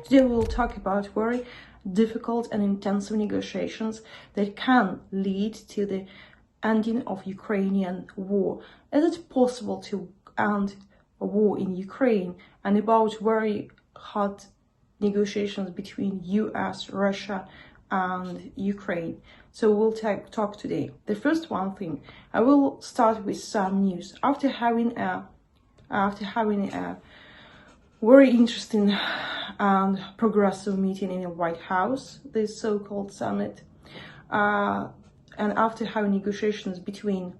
Today we will talk about very difficult and intensive negotiations that can lead to the ending of Ukrainian war. Is it possible to end a war in Ukraine? And about very hot negotiations between US, Russia and Ukraine. So we'll talk today. The first one thing, I will start with some news. After having a very interesting and progressive meeting in the White House, this so-called summit, and after having negotiations between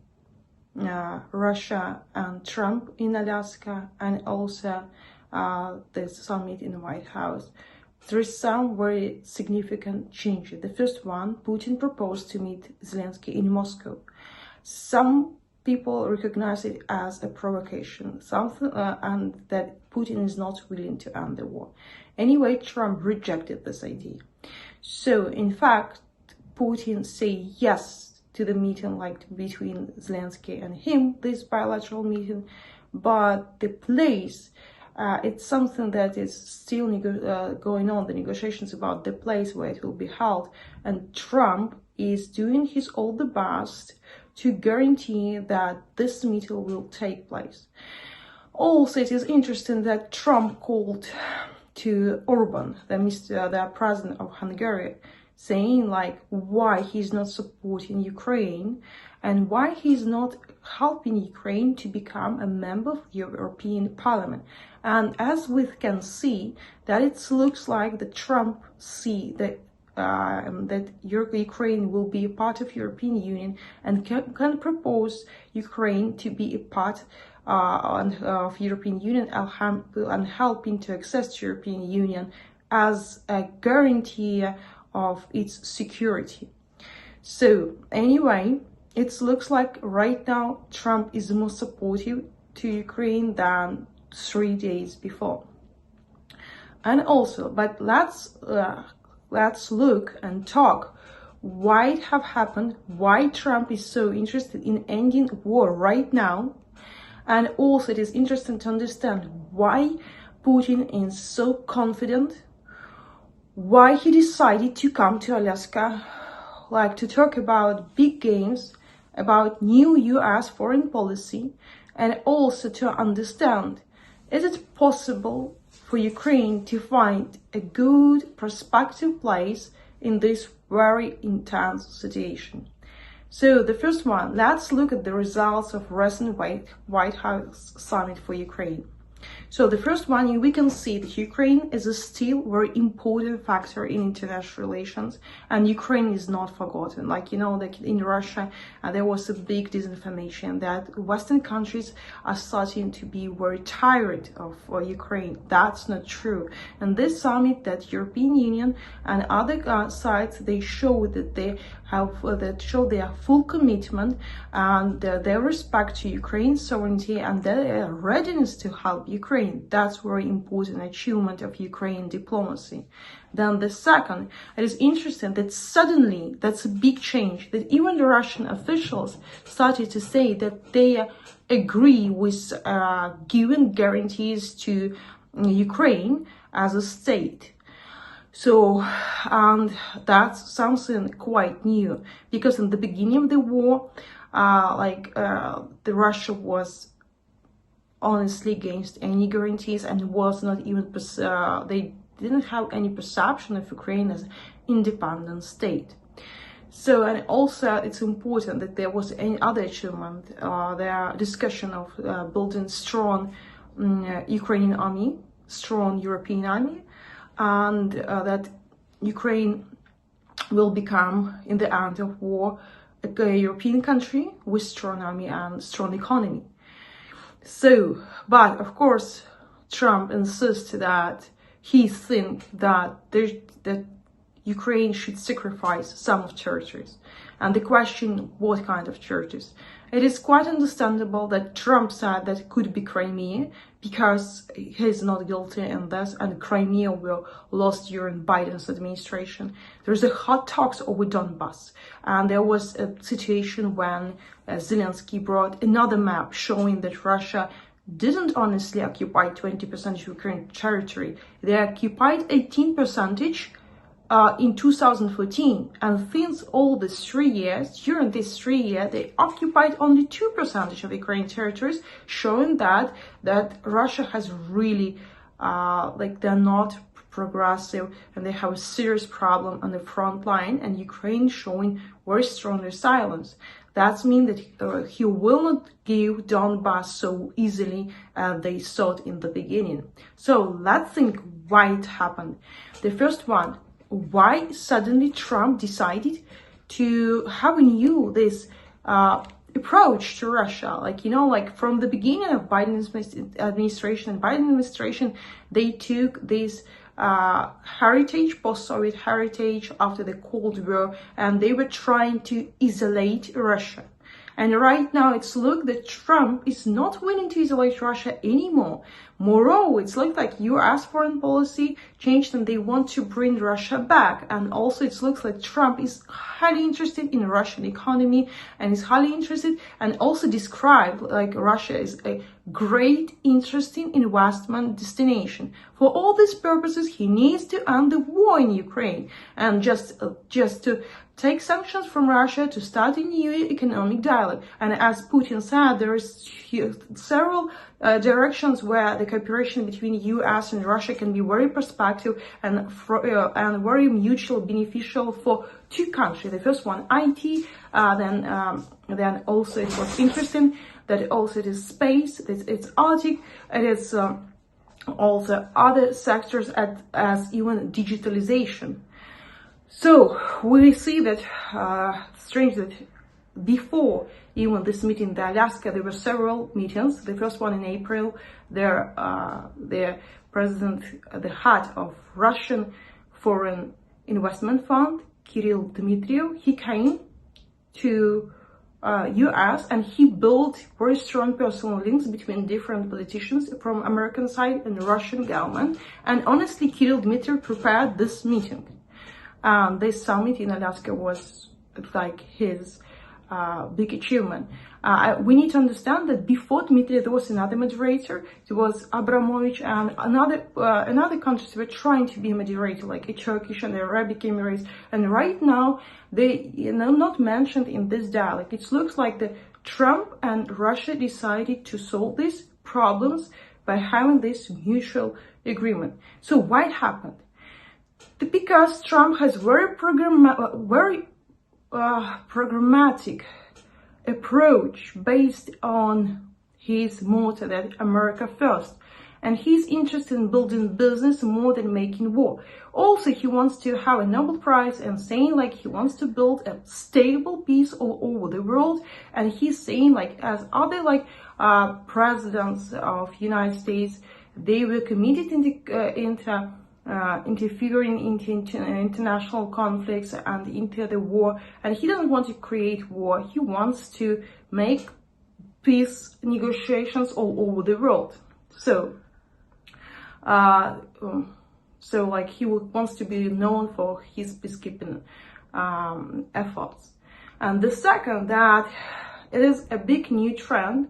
Russia and Trump in Alaska, and also the summit in the White House, there is some very significant changes. The first one, Putin proposed to meet Zelensky in Moscow. Some people recognize it as a provocation, and that Putin is not willing to end the war. Anyway, Trump rejected this idea. So, in fact, Putin said yes to the meeting, like between Zelensky and him, this bilateral meeting, but the place, it's something that is still going on, the negotiations about the place where it will be held, and Trump is doing his all the best to guarantee that this meeting will take place. Also, it is interesting that Trump called to Orban, the president of Hungary, saying like why he's not supporting Ukraine and why he's not helping Ukraine to become a member of the European Parliament. And as we can see, that it looks like that Trump see that Ukraine will be a part of European Union and can propose Ukraine to be a part of European Union and helping to access to European Union as a guarantee of its security. So anyway, it looks like right now Trump is more supportive to Ukraine than 3 days before. And also, but let's look and talk why it have happened, why Trump is so interested in ending war right now. And also it is interesting to understand why Putin is so confident, why he decided to come to Alaska, like to talk about big games, about new US foreign policy, and also to understand, is it possible for Ukraine to find a good prospective place in this very intense situation? So the first one, let's look at the results of recent White House summit for Ukraine. So the first one, we can see that Ukraine is a still very important factor in international relations, and Ukraine is not forgotten. Like, you know, like in Russia, there was a big disinformation that Western countries are starting to be very tired of Ukraine. That's not true. And this summit, that European Union and other sides, they show that they have show their full commitment and their respect to Ukraine's sovereignty and their readiness to help Ukraine. That's very important achievement of Ukraine diplomacy. Then the second, it is interesting that suddenly, that's a big change, that even the Russian officials started to say that they agree with giving guarantees to Ukraine as a state. So, and that's something quite new, because in the beginning of the war, the Russia was honestly against any guarantees and was not even, they didn't have any perception of Ukraine as an independent state. So, and also it's important that there was any other achievement, the discussion of building strong Ukrainian army, strong European army, and that Ukraine will become, in the end of war, a European country with strong army and strong economy. So, but of course, Trump insists that he thinks that Ukraine should sacrifice some of territories. And the question, what kind of territories? It is quite understandable that Trump said that it could be Crimea, because he is not guilty in this, and Crimea will lost during Biden's administration. There's a hot talks over Donbass, and there was a situation when Zelensky brought another map showing that Russia didn't honestly occupy 20% of Ukraine territory. They occupied 18% in 2014, and since all these 3 years, during these 3 years, they occupied only 2% of Ukraine territories, showing that Russia has really, they're not progressive, and they have a serious problem on the front line, and Ukraine showing very strong resilience. That means that he will not give Donbass so easily as they thought in the beginning. So let's think why it happened. The first one, why suddenly Trump decided to have a new approach to Russia. From the beginning of Biden's administration, they took this heritage, post-Soviet heritage after the Cold War, and they were trying to isolate Russia. And right now it's looked that Trump is not willing to isolate Russia anymore. Moreover, it's looked like US foreign policy changed and they want to bring Russia back. And also it looks like Trump is highly interested in the Russian economy and is highly interested and also described like Russia is a great, interesting investment destination. For all these purposes, he needs to end the war in Ukraine and just to take sanctions from Russia to start a new economic dialogue. And as Putin said, there is several directions where the cooperation between US and Russia can be very prospective and very mutually beneficial for two countries. The first one, IT, then also it was interesting that also it is space, it's Arctic, it is also other sectors as even digitalization. So we see that strange that before even this meeting in Alaska, there were several meetings. The first one in April, their president, the head of Russian Foreign Investment Fund, Kirill Dmitriev, he came to US and he built very strong personal links between different politicians from American side and Russian government. And honestly, Kirill Dmitriev prepared this meeting. This summit in Alaska was like his big achievement. We need to understand that before Dmitry, there was another moderator. It was Abramovich, and another countries were trying to be a moderator, like a Turkish and the Arabic Emirates. And right now, they not mentioned in this dialogue. It looks like the Trump and Russia decided to solve these problems by having this mutual agreement. So why it happened? Because Trump has very programmatic approach based on his motto that America first, and he's interested in building business more than making war. Also, he wants to have a Nobel Prize and saying like he wants to build a stable peace all over the world. And he's saying like as other presidents of United States, they were committed into interfering into international conflicts and into the war, and he doesn't want to create war. He wants to make peace negotiations all over the world. So he wants to be known for his peacekeeping efforts. And the second, that it is a big new trend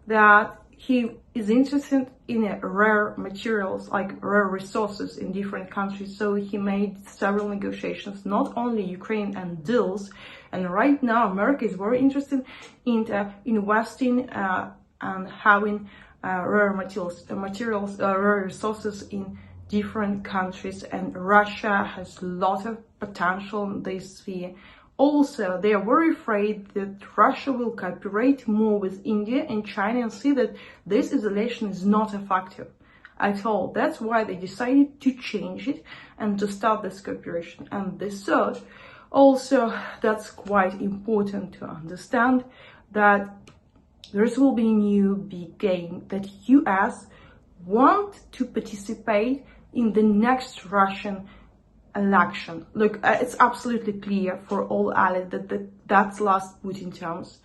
that he is interested in rare materials, like rare resources in different countries. So he made several negotiations, not only Ukraine and deals. And right now, America is very interested in investing and having rare materials, rare resources in different countries. And Russia has a lot of potential in this sphere. Also, they are very afraid that Russia will cooperate more with India and China and see that this isolation is not effective at all. That's why they decided to change it and to start this cooperation. And the third, also, that's quite important to understand, that there will be a new big game, that US want to participate in the next Russian election. Look, it's absolutely clear for all allies that's last Putin terms.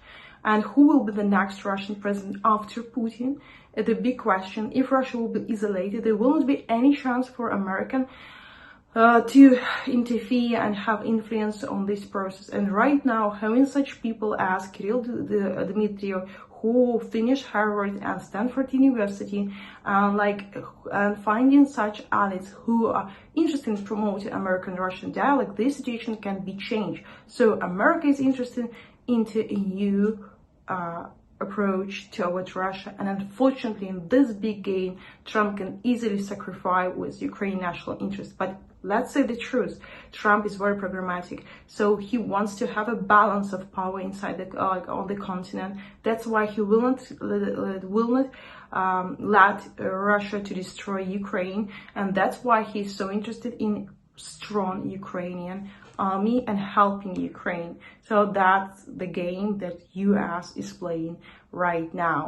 And who will be the next Russian president after Putin? The big question. If Russia will be isolated, there will not be any chance for American to interfere and have influence on this process. And right now, having such people as Kirill Dmitriev, who finished Harvard and Stanford University, and finding such allies who are interested in promoting American-Russian dialogue, this situation can be changed. So America is interested into a new approach towards Russia, and unfortunately in this big game Trump can easily sacrifice with Ukraine national interest. But let's say the truth, Trump is very programmatic, so he wants to have a balance of power inside the on the continent. That's why he will not let Russia to destroy Ukraine, and that's why he's so interested in strong Ukrainian army and helping Ukraine. So that's the game that US is playing right now.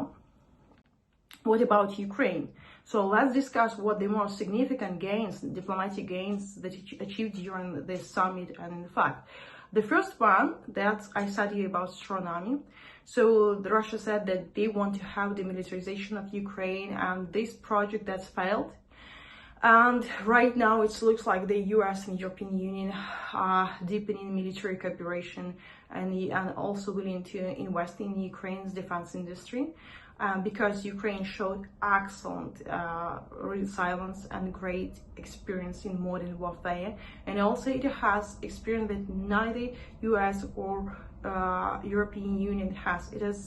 What about Ukraine? So let's discuss what the most significant gains, diplomatic gains that it achieved during this summit. And in fact, the first one that I said to you about strong army. So Russia said that they want to have the militarization of Ukraine, and this project that's failed. And right now it looks like the US and European Union are deepening military cooperation and also willing to invest in Ukraine's defense industry, because Ukraine showed excellent resilience and great experience in modern warfare, and also it has experience that neither US or European Union has. It is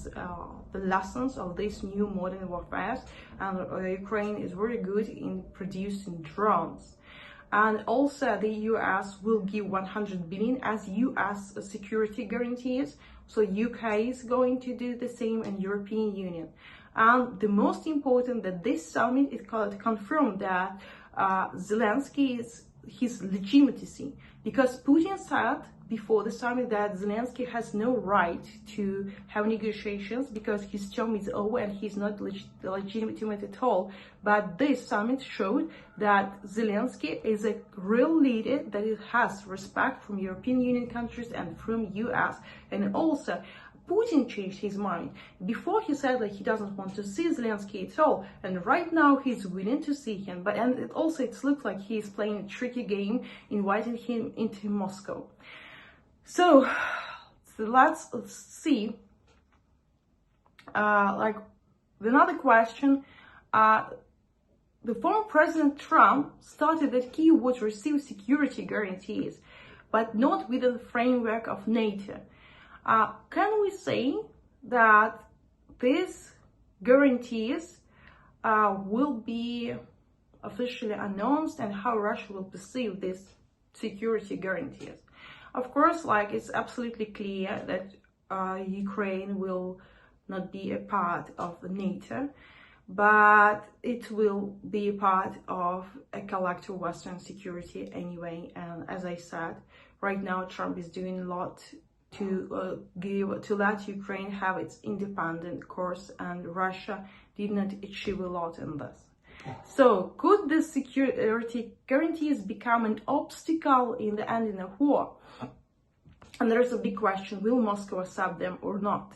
the lessons of this new modern warfare, and Ukraine is very good in producing drones. And also the US will give 100 billion as US security guarantees. So UK is going to do the same, and European Union. And the most important, that this summit is confirmed that Zelensky is his legitimacy, because Putin said before the summit that Zelensky has no right to have negotiations because his term is over and he's not legitimate at all. But this summit showed that Zelensky is a real leader, that it has respect from European Union countries and from US. And also Putin changed his mind. Before he said that he doesn't want to see Zelensky at all, and right now he's willing to see him. But and it looks like he's playing a tricky game, inviting him into Moscow. So let's see. Another question. The former President Trump stated that he would receive security guarantees, but not within the framework of NATO. Can we say that these guarantees will be officially announced, and how Russia will perceive these security guarantees? Of course, it's absolutely clear that Ukraine will not be a part of NATO, but it will be a part of a collective Western security anyway. And as I said, right now Trump is doing a lot to let Ukraine have its independent course, and Russia did not achieve a lot in this. So could the security guarantees become an obstacle in the ending of war? And there is a big question, will Moscow accept them or not?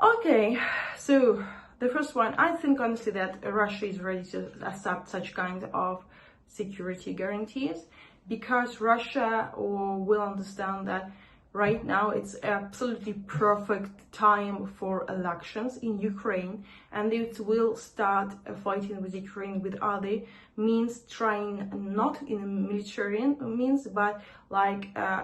Okay, so the first one, I think honestly that Russia is ready to accept such kind of security guarantees, because Russia will understand that right now it's absolutely perfect time for elections in Ukraine, and it will start fighting with Ukraine with other means, trying not in a military means, but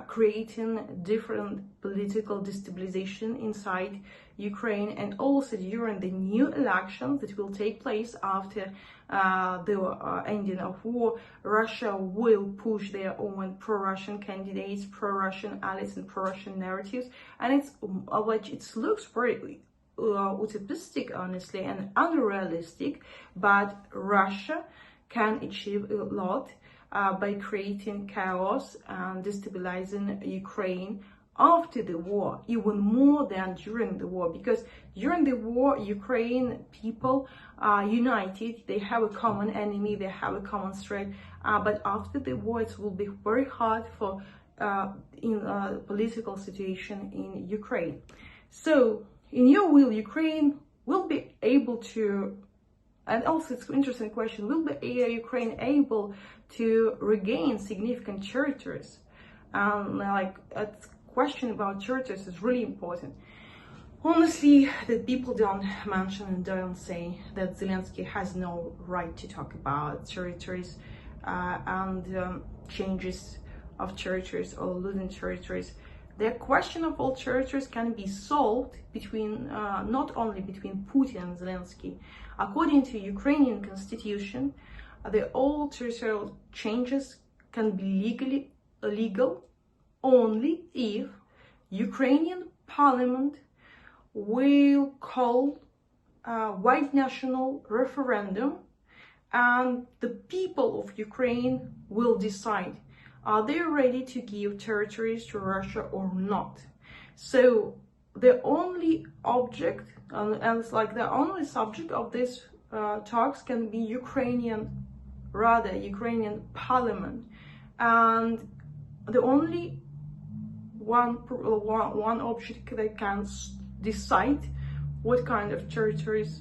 creating different political destabilization inside Ukraine. And also during the new elections that will take place after the ending of war, Russia will push their own pro-Russian candidates, pro-Russian allies, and pro-Russian narratives. And it looks very utopistic, honestly, and unrealistic, but Russia can achieve a lot by creating chaos and destabilizing Ukraine after the war, even more than during the war, because during the war, Ukraine people are united, they have a common enemy, they have a common threat, but after the war, it will be very hard for in a political situation in Ukraine. So, in your will, Ukraine will be able to, and also it's an interesting question, will be Ukraine able to regain significant territories? A question about territories is really important. Honestly, that people don't mention and don't say that Zelensky has no right to talk about territories and changes of territories or losing territories. The question of all territories can be solved between not only between Putin and Zelensky. According to Ukrainian constitution, the all territorial changes can be legal only if Ukrainian parliament will call a white national referendum, and the people of Ukraine will decide, are they ready to give territories to Russia or not? So the only object, and it's like the only subject of this talks can be Ukrainian parliament, and the only one object that can decide what kind of territories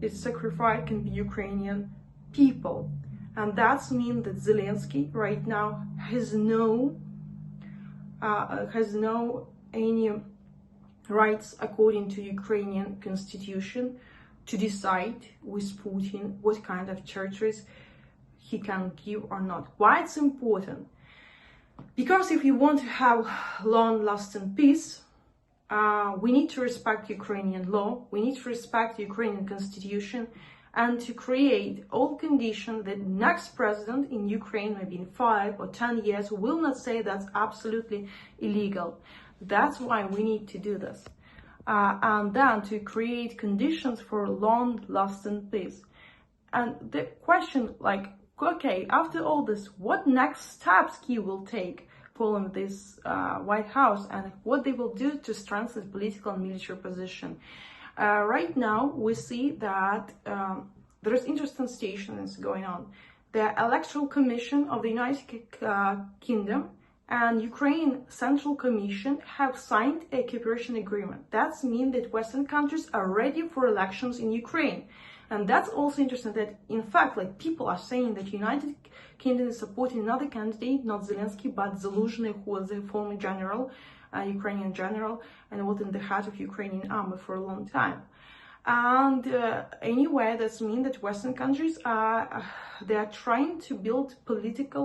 is sacrificed can be Ukrainian people. And that's mean that Zelensky right now has no any rights according to Ukrainian constitution to decide with Putin what kind of territories he can give or not. Why it's important? Because if you want to have long-lasting peace, we need to respect Ukrainian law, we need to respect Ukrainian constitution, and to create all conditions that next president in Ukraine, maybe in 5 or 10 years, will not say that's absolutely illegal. That's why we need to do this. And then to create conditions for long-lasting peace. And the question, like, okay, after all this, what next steps Kyiv will take following this White House, and what they will do to strengthen political and military position? Right now, we see that there is interesting stations going on. The Electoral Commission of the United Kingdom and Ukraine Central Commission have signed a cooperation agreement. That means that Western countries are ready for elections in Ukraine. And that's also interesting that, in fact, like, people are saying that United Kingdom is supporting another candidate, not Zelensky, but Zaluzhny, who was a former general, Ukrainian general, and was in the head of Ukrainian army for a long time. And anyway, that means that Western countries they are trying to build political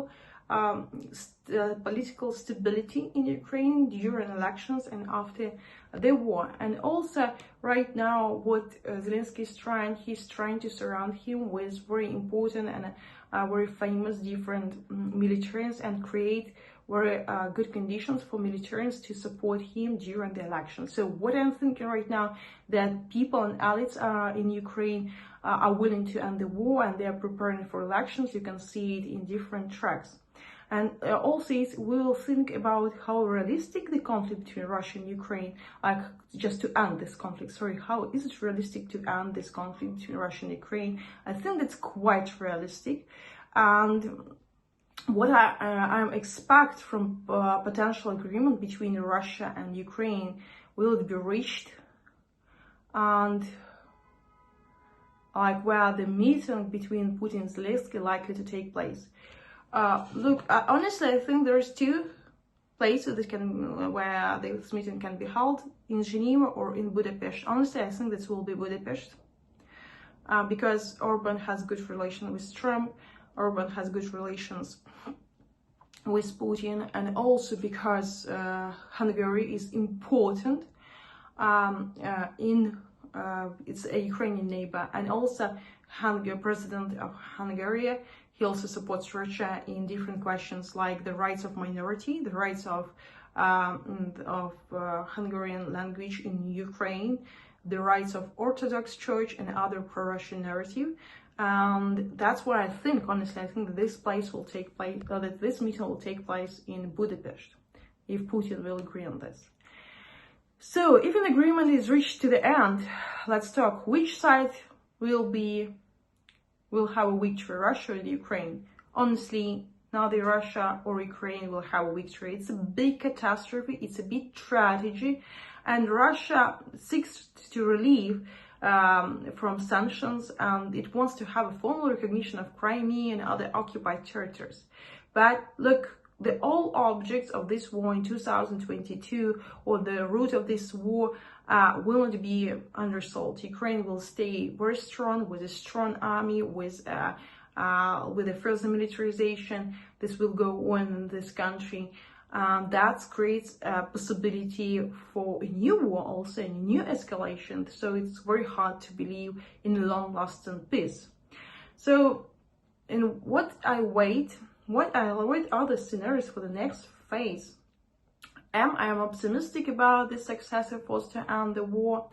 stability in Ukraine during elections and after the war. And also right now what Zelensky is trying, he's trying to surround him with very important and very famous different militaries and create very good conditions for militaries to support him during the election. So what I'm thinking right now, that people and elites in Ukraine are willing to end the war and they are preparing for elections. You can see it in different tracks. And also we will think about how realistic the conflict between Russia and Ukraine, like just to end this conflict, how is it realistic to end this conflict between Russia and Ukraine? I think that's quite realistic. And what I expect from potential agreement between Russia and Ukraine, will it be reached? And like, where the meeting between Putin and Zelensky likely to take place? Look, honestly, I think there's two places that where this meeting can be held, in Geneva or in Budapest. Honestly, I think this will be Budapest, because Orban has good relations with Trump, Orban has good relations with Putin, and also because Hungary is important it's a Ukrainian neighbor, and also President of Hungary, he also supports Russia in different questions like the rights of minority, the rights of Hungarian language in Ukraine, the rights of Orthodox Church and other pro-Russian narrative. And that's why I think, honestly, I think that this this meeting will take place in Budapest, if Putin will agree on this. So if an agreement is reached to the end, let's talk which side will have a victory, Russia or Ukraine. Honestly, neither Russia or Ukraine will have a victory. It's a big catastrophe, it's a big tragedy, and Russia seeks to relieve from sanctions, and it wants to have a formal recognition of Crimea and other occupied territories. But look, the all objects of this war in 2022, or the root of this war, will not be undersold. Ukraine will stay very strong, with a strong army, with a further militarization. This will go on in this country. That creates a possibility for a new war, also a new escalation. So it's very hard to believe in a long-lasting peace. So, and what I await are the scenarios for the next phase. I am optimistic about the success efforts to end the war.